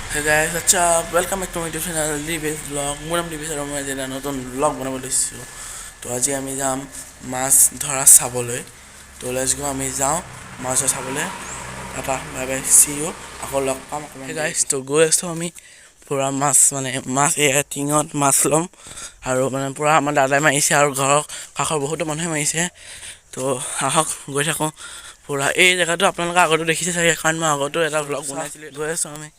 Hey guys, what's up? Welcome back to my YouTube channel, Divesh Vlog. মোৰ নাম দিবেশ আৰু মই আজি এটা নতুন ব্লগ বনাব লৈছোঁ। তো আজি আমি যাম মাছ ধৰা চাবলৈ। তো লেটস গো, আমি যাওঁ মাছ চাবলৈ। Tata, bye bye, see you. আকৌ লগ পাম অকণমান। Hey guys, তো গৈ আছোঁ আমি পূৰা মাছ এয়া টিঙত মাছ ল'ম আৰু পূৰা আমাৰ দাদাই মাৰিছে আৰু ঘৰৰ কাষৰ বহুতো মানুহে মাৰিছে। তো আহক গৈ থাকোঁ পূৰা। এই জেগাটো আপোনালোকে আগতো দেখিছে চাগে, কাৰণ মই আগতো এটা ব্লগ বনাইছিলোঁ। গৈ আছোঁ আমি।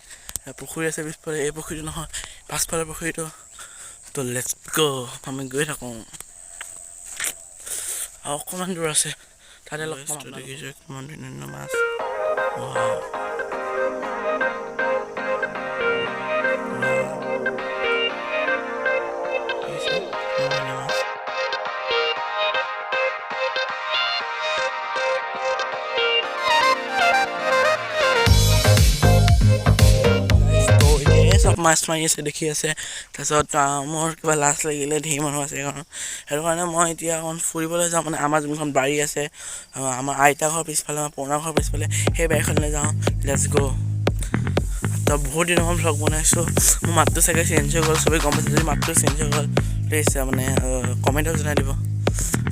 পুখুৰী আছে পিছফালে, এই পুখুৰীটো নহয়, পাছফালে পুখুৰীটো। তো লেটস গো, আমি গৈ থাকোঁ। আৰু অকণমান দূৰ আছে, তাতে লগ পাম। দেখিছোঁ কিমান ধুনীয়া মাছ। চব মাছ মাৰি আছে দেখি আছে। তাৰপিছত মোৰ কিবা লাজ লাগিলে, ধেৰ মানুহ আছে কাৰণ সেইটো কাৰণে মই এতিয়া অকণ ফুৰিবলৈ যাওঁ। আমাৰ যোনখন বাৰী আছে, আমাৰ আইতা ঘৰ পিছফালে, আমাৰ পুৰণা ঘৰ পিছফালে, সেই বাৰীখনলৈ যাওঁ। লেটছ গো। তো বহুত দিনৰ মই ভ্লগ বনাইছোঁ, মোৰ মাতটো চাগে চেঞ্জ হৈ গ'ল। চবেই গম পাইছে যদি মাতটো চেঞ্জ হৈ গ'ল, প্লিজ কমেণ্টত জনাই দিব।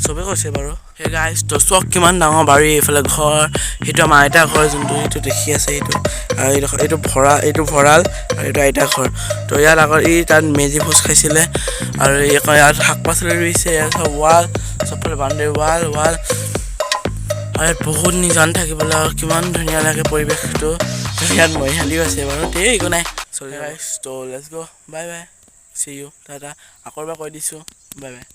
চবেই কৈছে বাৰু। সেই গাইজ, তো চক কিমান ডাঙৰ বাৰী, এইফালে ঘৰ, সেইটো আমাৰ আইতা ঘৰ যোনটো, সেইটো দেখি আছে। এইটো ভঁৰাল আৰু এইটো আইতা ঘৰ। তো ইয়াত আগত তাত মেজি ভোজ খাইছিলে আৰু ইয়াত শাক পাচলি ৰুইছে। ইয়াত চব ৱাল, চবফালে বাউণ্ডেৰী ৱাল আৰু ইয়াত বহুত নিজান থাকিবলৈ, আৰু কিমান ধুনীয়া লাগে পৰিৱেশটো। ইয়াত মৰিহালিও আছে বাৰু, একো নাই। চলি গাইজ, তো let's go, bye bye, see you, tata. আকৌ এবাৰ কৈ দিছোঁ, বাই বাই।